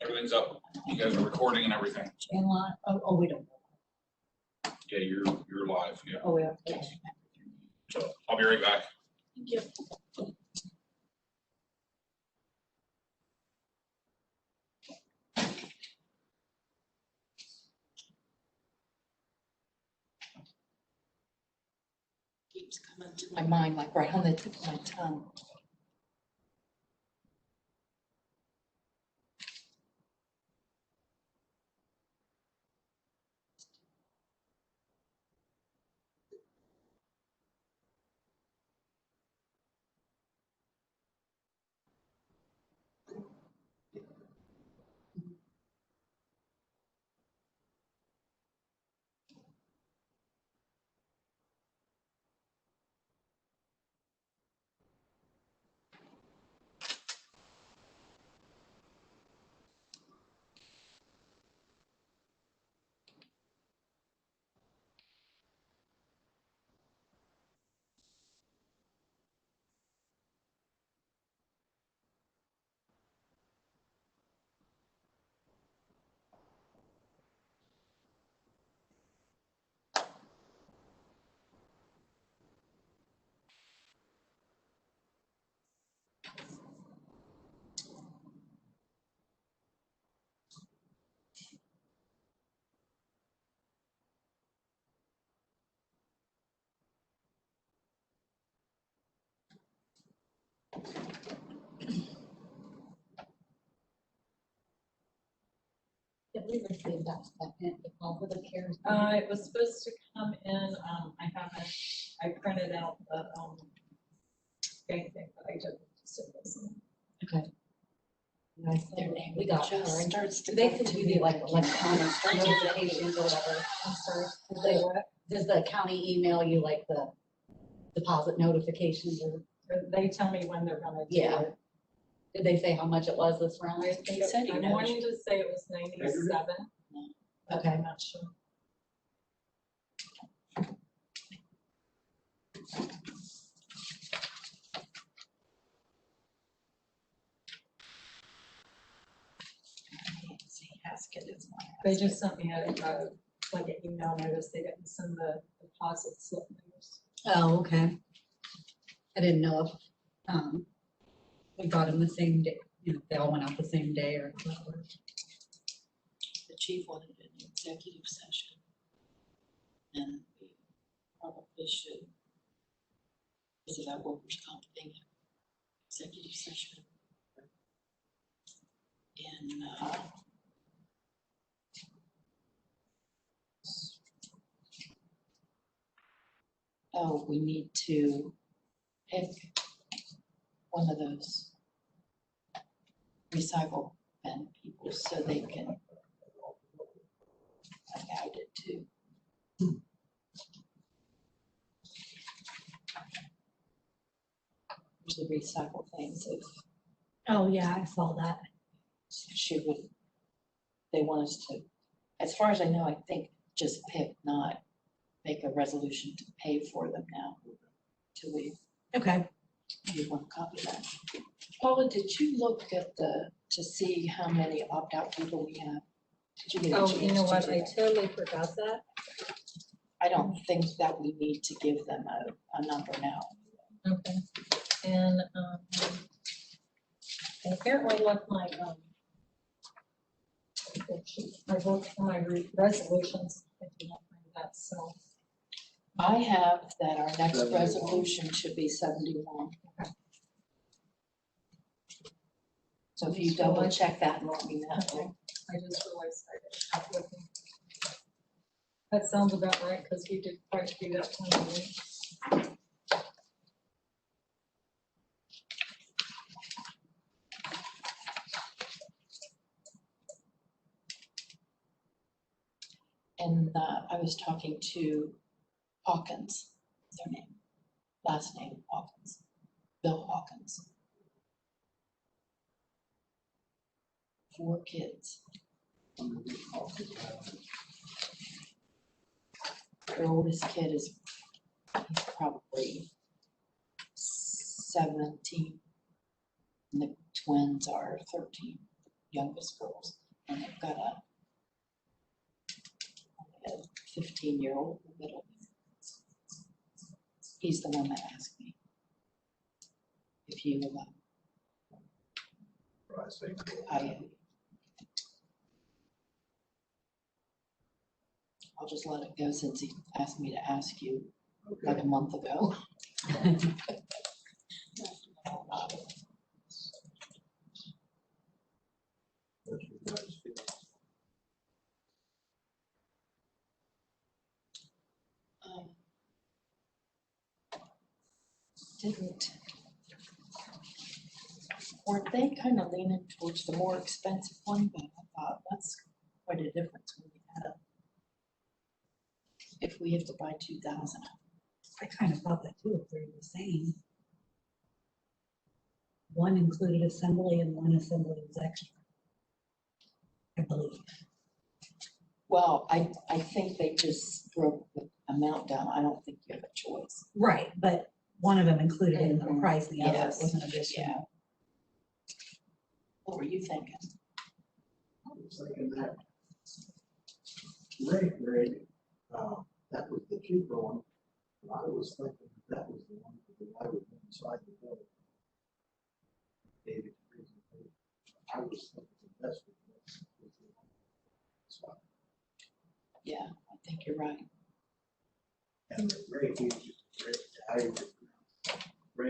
Everything's up. You guys are recording and everything. And live? Oh, we don't. Yeah, you're live. Yeah. Oh, we are. Yes. So I'll be right back. Thank you. Keeps coming to my mind, like right on the tip of my tongue. Did we receive that second over the CARES? It was supposed to come in, I printed out the, bank thing, but I didn't. Okay. Their name We got it. just starts to. They come could to do me the like electronic notifications or whatever. I'm sorry, Does they the- what? Does the county email you like the deposit notifications or They tell me when they're gonna do Yeah. it. did they say how much it was this round? I think He said he I'm knows. wanting to say it was 97. but Okay. I'm not sure. Hasket is my. They just sent me like an email notice, they didn't send the deposit slip notice. Oh, okay. I didn't know if, we got them the same day, you know, if they all went out the same day or whatever. The chief wanted an executive session. And we probably should. Is it our workers' comp thing? Executive session. And, oh, we need to pick one of those recycle bin people so they can. I got it too. There's the recycle things if Oh, yeah, I saw that. she would, they want us to, as far as I know, I think just pick, not make a resolution to pay for them now. Till we, Okay. you want to copy that. Paula, did you look at to see how many opt-out people we have? Did you get a Oh, chance you know to what, do I that? totally forgot that. I don't think that we need to give them a number now. Okay, and, I apparently left my, I wrote for my resolutions, I did not find that, so. I have that our next resolution should be 71. So if you double check that and let me know. I just realized I didn't have looking. That sounds about right, because we did quite a few that one week. And I was talking to Hawkins, is their name, last name Hawkins, Bill Hawkins. 4 kids. Their oldest kid is probably 17, and the twins are 13. youngest girls, and I've got a 15-year-old in the middle. He's the one that asked me if you I'll just let it go since he asked me to ask you like a month ago. Weren't they kind of leaning towards the more expensive one? But I thought that's quite a difference when we had if we have to buy 2,000. I kind of thought that too, if they're the same. One included assembly and one assembly was extra, I believe. Well, I think they just broke the amount down. I don't think you have a choice. Right, but one of them included in the Mhm. price, the other Yes. was an additional. What were you thinking? I was thinking that Ray, that was the cheaper one. And I was thinking that was the one that I would inside the building. David's presentation. I was thinking the best was the one. So, Yeah, I think you're right. and Ray,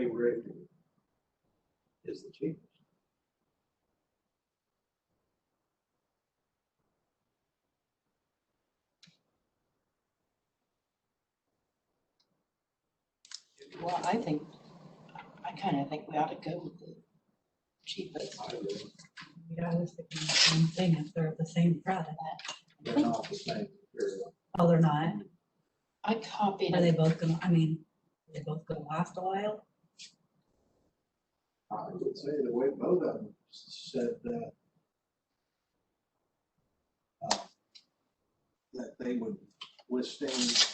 Ray is the cheapest. Well, I kind of think we ought to go with the cheapest. I would. Yeah, I was thinking the same thing, if they're the same product. They're not the same material. Oh, they're not? I copied Are they it. both gonna, I mean, are they both gonna last a while? I would say the way both of them said that, that they would withstand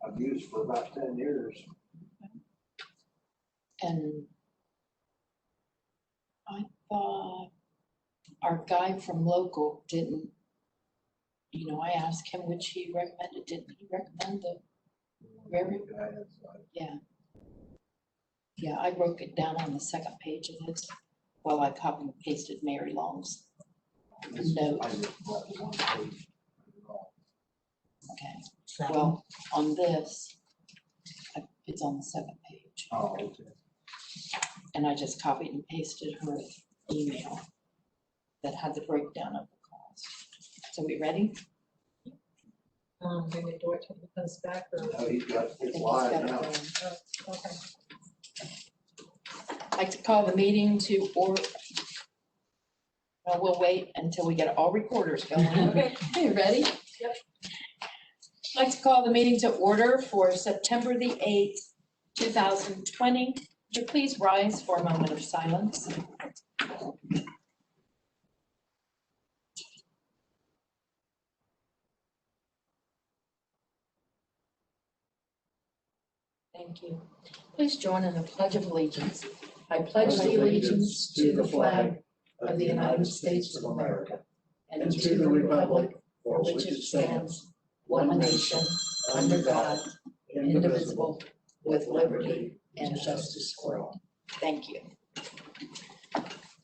abuse for about 10 years. And I thought our guy from local didn't, I asked him which he recommended. Didn't he recommend the, Very- yeah. Yeah, I broke it down on the second page of this while I copied and pasted Mary Long's. No. Okay, So, well, on this, it's on the second page. Oh, okay. And I just copied and pasted her email that had the breakdown of the cost. So we ready? Maybe do it till it comes back or, No, he's got, I think it's he's live got it now. going. oh, okay. I'd like to call the meeting to order. Well, we'll wait until we get all recorders going. Okay. You ready? Yep. I'd like to call the meeting to order for September the 8th, 2020. Would you please rise for a moment of silence? Thank you. Please join in the Pledge of Allegiance. I pledge allegiance to the flag of the United States of America and to the republic for which it stands, one nation, under God, indivisible, with liberty and justice for all. Thank you.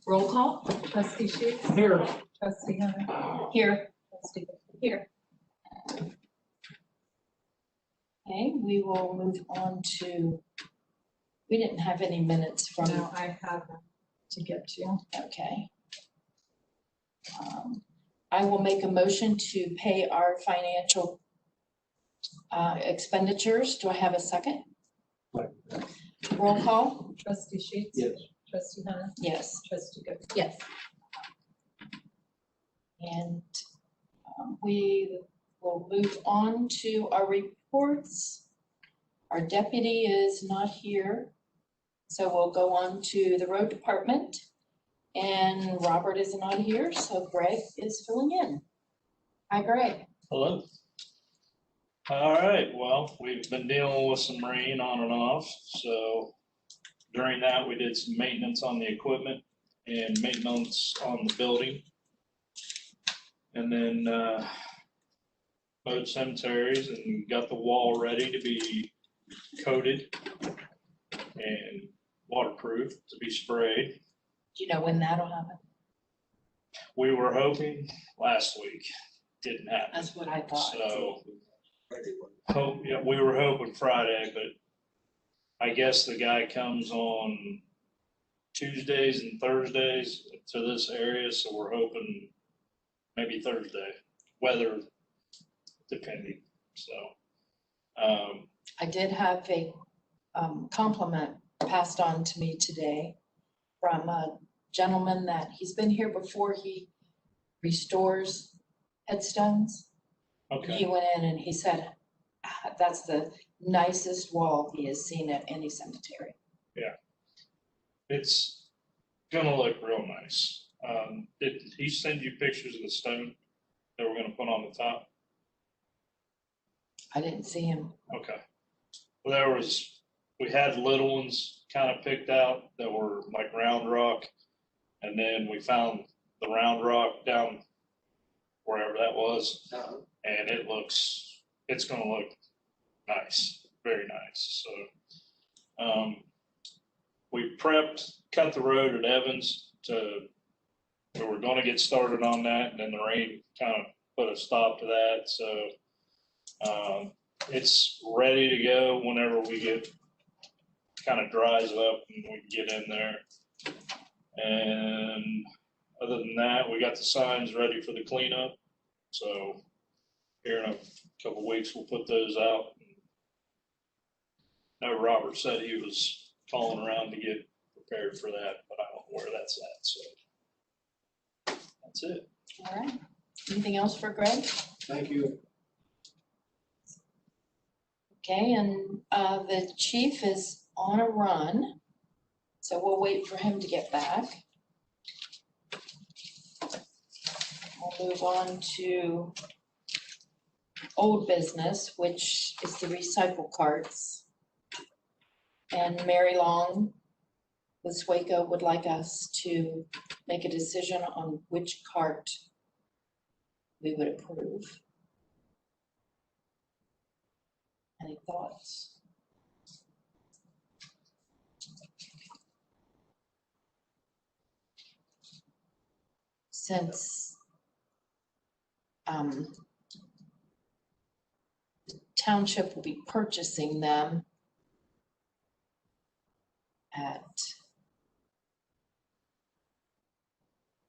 Roll call? Trustee Sheets, Here. trustee Hunter, Here. trustee Here. Okay, we will move on to, we didn't have any minutes from, No, I have them to get to. okay. I will make a motion to pay our financial expenditures. Do I have a second? Roll call? Trustee Sheets. Yes. Trustee Hunter, Yes. trustee Good. yes, And we will move on to our reports. Our deputy is not here, so we'll go on to the road department. And Robert is not here, so Greg is filling in. Hi, Greg. Hello. All right, well, we've been dealing with some rain on and off, so during that, we did some maintenance on the equipment and maintenance on the building. And then, mowed cemeteries and got the wall ready to be coated and waterproof to be sprayed. Do you know when that'll happen? We were hoping last week, didn't happen. That's what I thought. So, yeah, we were hoping Friday, but I guess the guy comes on Tuesdays and Thursdays to this area, so we're hoping maybe Thursday, weather depending, so. I did have a compliment passed on to me today from a gentleman that he's been here before. He restores headstones. Okay, He went in and he said, "Ah, that's the nicest wall he has seen at any cemetery." it's gonna look real nice. Did he send you pictures of the stone that we're gonna put on the top? I didn't see him. Okay. Well, we had little ones kind of picked out that were like round rock. And then we found the round rock down wherever that was. And it's gonna look nice, very nice. So, we cut the road at Evans we were gonna get started on that, and then the rain kind of put a stop to that. So, it's ready to go whenever we kind of dries up and we can get in there. And other than that, we got the signs ready for the cleanup. So here in a couple weeks, we'll put those out. I know Robert said he was calling around to get prepared for that, but I don't know where that's at. So that's it. All right. Anything else for Greg? Thank you. Okay, and the chief is on a run, so we'll wait for him to get back. We'll move on to old business, which is the recycle carts. And Mary Long with Swaco would like us to make a decision on which cart we would approve. Any thoughts? Since the township will be purchasing them at,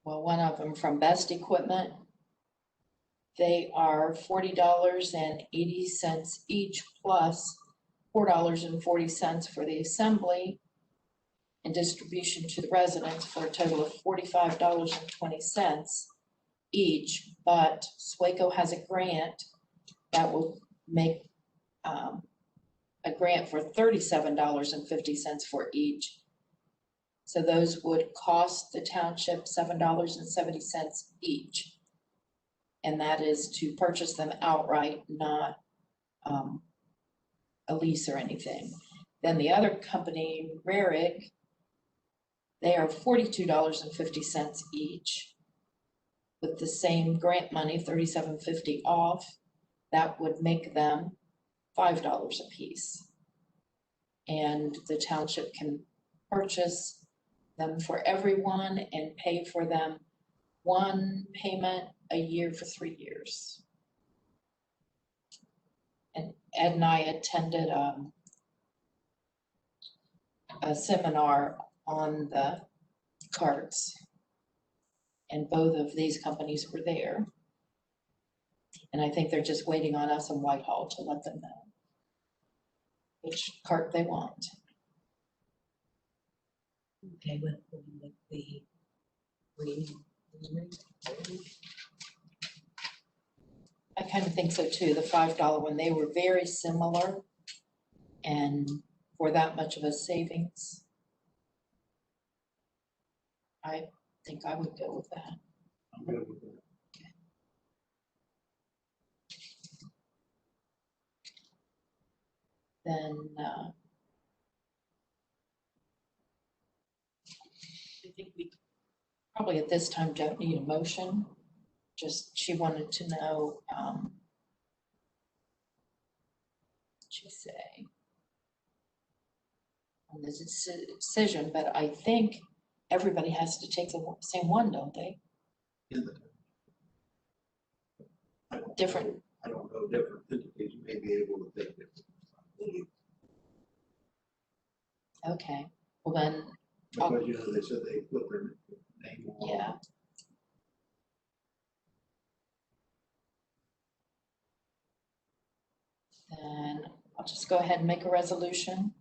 well, one of them from Best Equipment. They are $40.80 each plus $4.40 for the assembly and distribution to the residents for a total of $45.20 each. But Swaco has a grant that will make a grant for $37.50 for each. So those would cost the township $7.70 each. And that is to purchase them outright, not a lease or anything. Then the other company, Rarick, they are $42.50 each with the same grant money, $37.50 off. That would make them $5 a piece. And the township can purchase them for everyone and pay for them one payment a year for 3 years. And Ed and I attended a seminar on the carts, and both of these companies were there. And I think they're just waiting on us in Whitehall to let them know which cart they want. Okay, with the reading. I kind of think so too. The $5 one, they were very similar, and for that much of a savings, I think I would go with that. I'm good with that. Then I think we at this time don't need a motion. Just, she wanted to know, she say on this decision, but I think everybody has to take the same one, don't they? in the. I don't know- Different. I don't know, different entities may be able to take different. Okay, well then, Because, you know, they said they put their name on. yeah. Then I'll just go ahead and make a resolution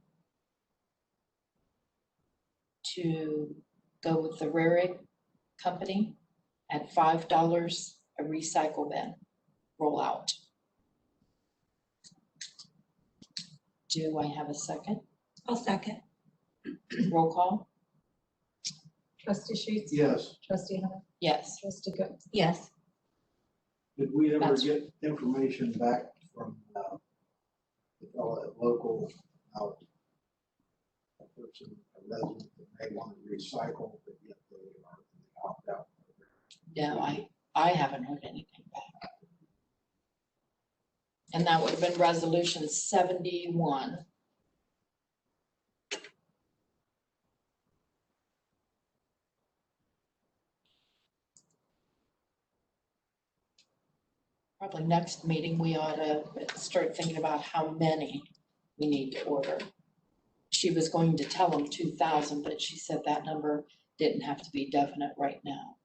to go with the Rarick company at $5 a recycle bin rollout. Do I have a second? I'll second. Roll call? Trustee Sheets? Yes, Trustee Hunter? Yes. Trustee Coe? Yes. did we ever That's- get information back from, the fellow at local, out? A person, a resident that may want to recycle, but yet they are in the opt-out. No, I haven't heard anything back. And that would have been resolution 71. Probably next meeting, we ought to start thinking about how many we need to order. She was going to tell them 2,000, but she said that number didn't have to be definite right now.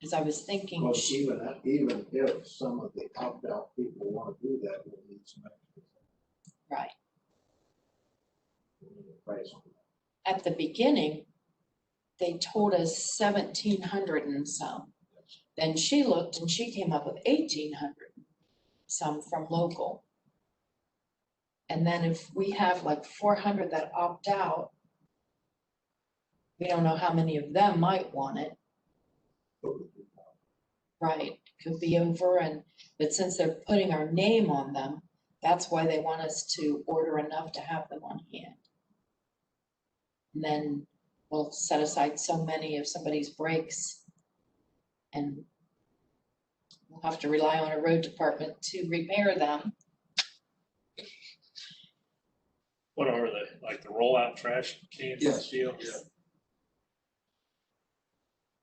As I was thinking, Well, even if some of the opt-out people want to do that, we'll need some extra. right, We'll need a price on at the beginning, they told us 1,700 and some. Then she looked and she came up with 1,800, some from local. And then if we have like 400 that opt out, we don't know how many of them might want it. that. Right, could be over, and but since they're putting our name on them, that's why they want us to order enough to have them on hand. And then we'll set aside so many if somebody's breaks, and we'll have to rely on a road department to repair them. What are they, like the rollout trash cans? Yes, Deal? yeah.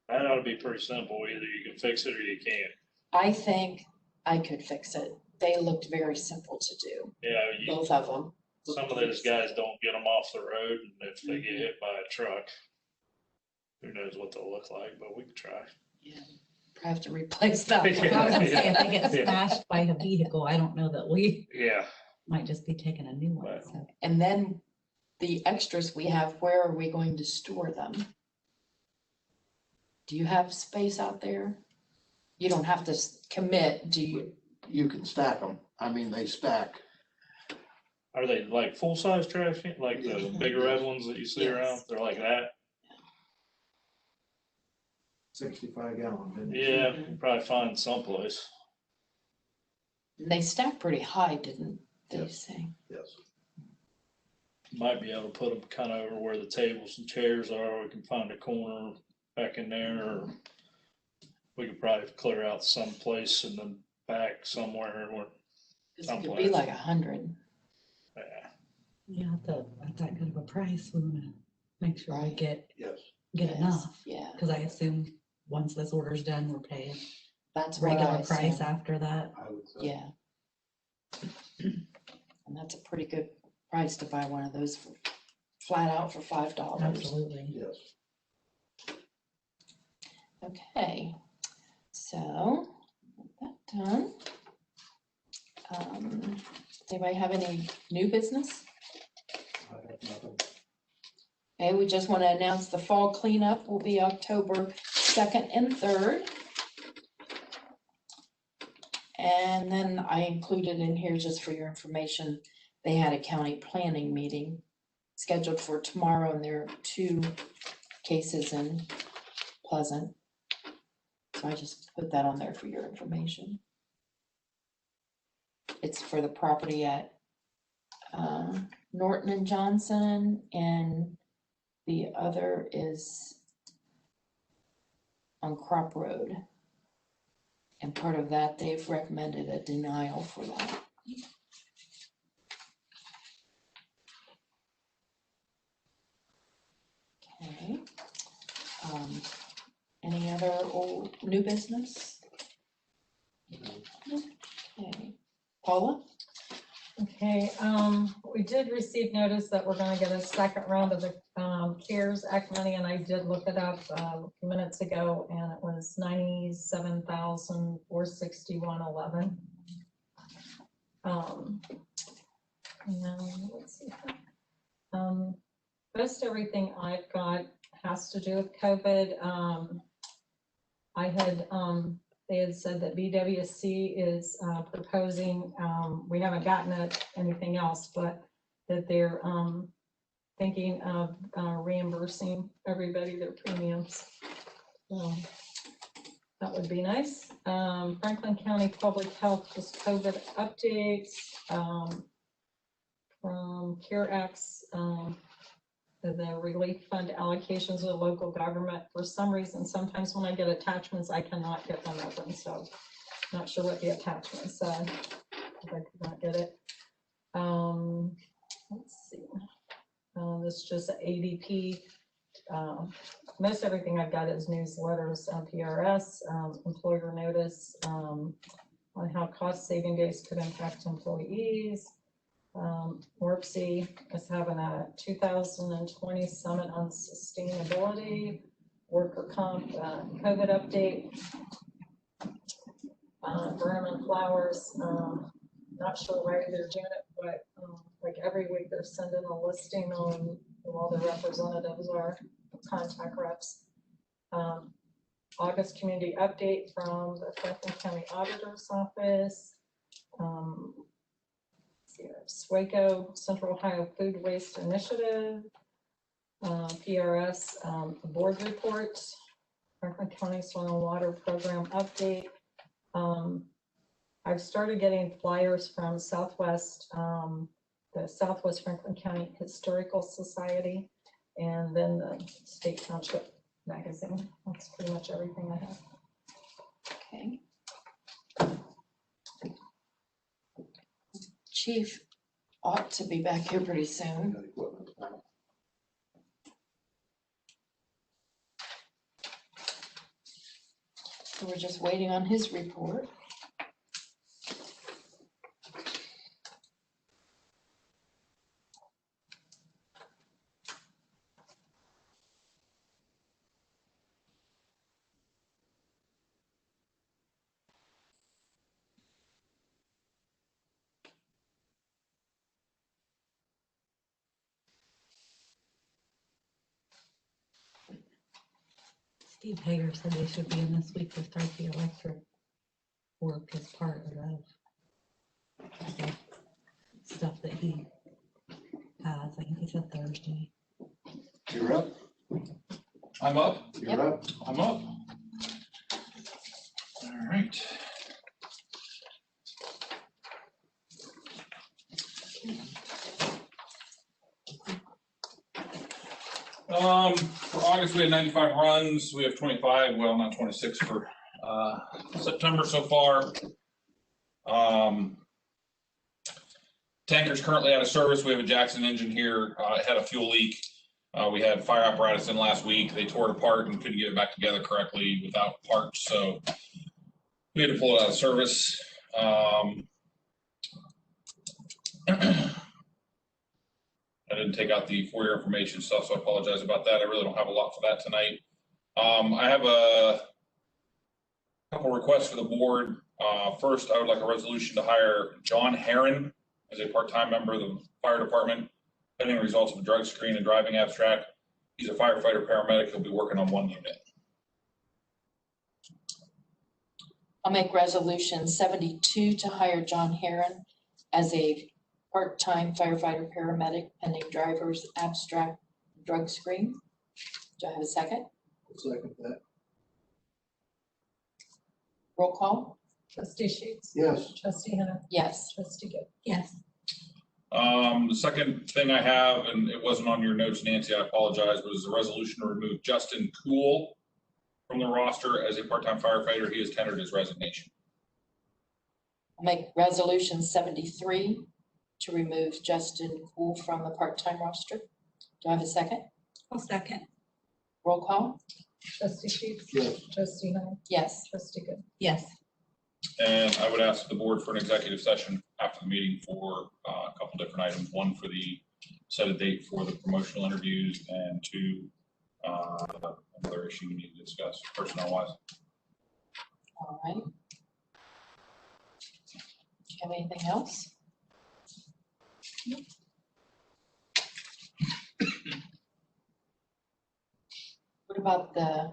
That ought to be pretty simple, either you can fix it or you can't. I think I could fix it. They looked very simple to do, Yeah, both of them. some of those guys don't get them off the road, and if they get hit by a truck, who knows what they'll look like, but we can try. Yeah, I have to replace that. I was gonna say, if they get Yeah. smashed by a vehicle, I don't know that we Yeah, might just be taking a new one, Right. so. And then the extras we have, where are we going to store them? Do you have space out there? You don't have to commit, do you? You can stack them. I mean, they stack. are they like full-size trash can, like the Yes. big red ones that you see Yes. around? They're like that? 65-gallon. bin. Yeah, you probably find someplace. They stack pretty high, didn't they Yes. say? Yes. Might be able to put them kind of over where the tables and chairs are. We can find a corner back in there, or we could probably clear out someplace in the back somewhere where, Cause it could be Someplace. like 100. yeah. Yeah, at that kind of a price, we wanna make sure we Right. get Yes. Yes, enough. Yeah, Cause I assume once this order's done, we're paying that's what I regular price said, after that. I would say. yeah. And that's a pretty good price to buy one of those for, flat out for $5. Absolutely. Yes. Okay, so, with that done. Does anybody have any new business? I have nothing. Okay, we just want to announce the fall cleanup will be October 2nd and 3rd. And then I included in here, just for your information, they had a county planning meeting scheduled for tomorrow, and there are 2 cases in Pleasant. So I just put that on there for your information. It's for the property at Norton and Johnson and The other is on Crop Road. And part of that, they've recommended a denial for that. Okay. Any other old, new business? Okay. Paula? Okay, we did receive notice that we're gonna get a second round of the, CARES Act money, and I did look it up, a few minutes ago, and it was 97,461.11. And let's see. Most everything I've got has to do with COVID. I had, they had said that BWC is proposing, we haven't gotten anything else, but that they're thinking of reimbursing everybody their premiums. So that would be nice. Franklin County Public Health, just COVID updates from CARE Acts, the relief fund allocations of the local government. For some reason, sometimes when I get attachments, I cannot get them open, so not sure what the attachment said, if I could not get it. Let's see. This is just ADP. Most everything I've got is newsletters, PRS, employer notice, on how cost saving days could impact employees. WORPC is having a 2020 Summit on Sustainability, worker comp, COVID update, Burnham and Flowers, not sure why they're doing it, but like every week they're sending a listing on who all the representatives are, contact reps. August community update from the Franklin County Auditor's Office. SWACO, Central Ohio Food Waste Initiative, PRS, board report, Franklin County Soil and Water Program update. I've started getting flyers from Southwest, the Southwest Franklin County Historical Society, and then the State Township magazine. That's pretty much everything I have. Okay. Chief ought to be back here pretty soon. So we're just waiting on his report. Steve Hager said they should be in this week to start the electric work as part of the stuff that he has. I think he said Thursday. You're up. I'm up. You're up. I'm up. All right. For August, we had 95 runs. We have 25, well, not 26 for September so far. Tanker's currently out of service. We have a Jackson engine here. It had a fuel leak. We had fire apparatus in last week. They tore it apart and couldn't get it back together correctly without parts, so we had to pull it out of service. I didn't take out the for your information stuff, so I apologize about that. I really don't have a lot for that tonight. I have a couple requests for the board. First, I would like a resolution to hire John Herron as a part-time member of the fire department, pending results of a drug screen and driving abstract. He's a firefighter paramedic. He'll be working on one unit. I'll make resolution 72 to hire John Herron as a part-time firefighter paramedic pending driver's abstract drug screen. Do I have a second? Second that. Roll call? Trustee Sheets. Yes. Trustee Hannah. Yes. Trustee Good. Yes. The second thing I have, and it wasn't on your notes, Nancy, I apologize, was a resolution to remove Justin Cool from the roster as a part-time firefighter. He has tendered his resignation. I'll make resolution 73 to remove Justin Poole from the part-time roster. Do I have a second? I'll second. Roll call? Trustee Sheets? Yes. Trustee Hunter? Yes. Trustee Good? Yes. And I would ask the board for an executive session after the meeting for a couple different items. One for the set a date for the promotional interviews, and two, another issue we need to discuss personnel wise. All right. Do you have anything else? What about the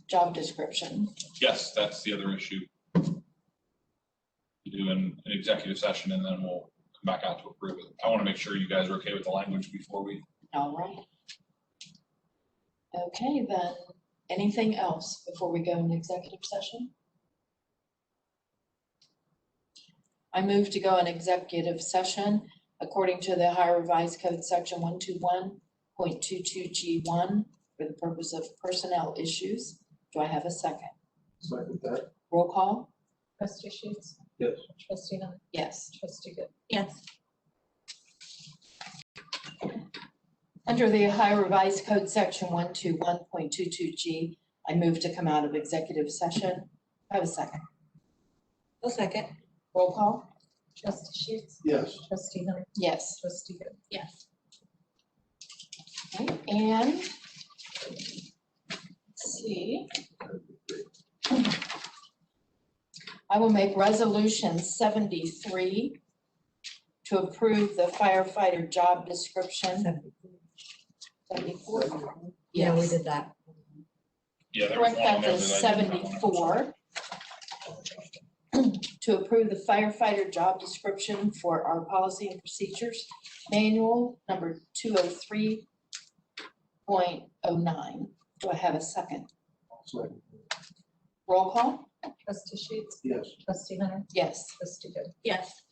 job description? Yes, that's the other issue. Do an executive session and then we'll come back out to approve it. I want to make sure you guys are okay with the language before we. All right. Okay, then, anything else before we go into executive session? I move to go in executive session according to the Ohio Revised Code Section 121.22G1 for the purpose of personnel issues. Do I have a second? Second that. Roll call? Trustee Sheets? Yes. Trustee Hunter? Yes. Trustee Good? Yes. Under the Ohio Revised Code Section 121.22G, I move to come out of executive session. I have a second. I'll second. Roll call? Trustee Sheets? Yes. Trustee Hunter? Yes. Trustee Good? Yes. Okay, and let's see. I will make resolution 73 to approve the firefighter job description. 74? Yeah, we Yes. did that. Yeah, there was Correct one on that there to that I didn't have on. 74. To approve the firefighter job description for our policy and procedures manual number 203.09. Do I have a second? Second. Roll call? Trustee Sheets? Yes. Trustee Hunter? Yes. Trustee Good? Yes.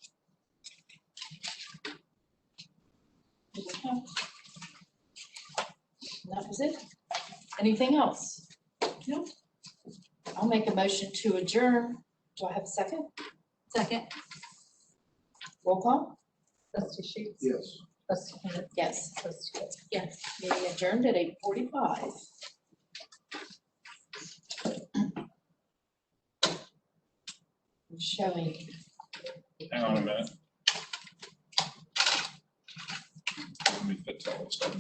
That was it. Anything else? No. I'll make a motion to adjourn. Do I have a second? Second. Roll call? Trustee Sheets? Yes. Trustee Hunter? Yes. Trustee Good? Yes. Meeting adjourned at 8:45. I'm showing. Hang on a minute. Let me fix all this stuff.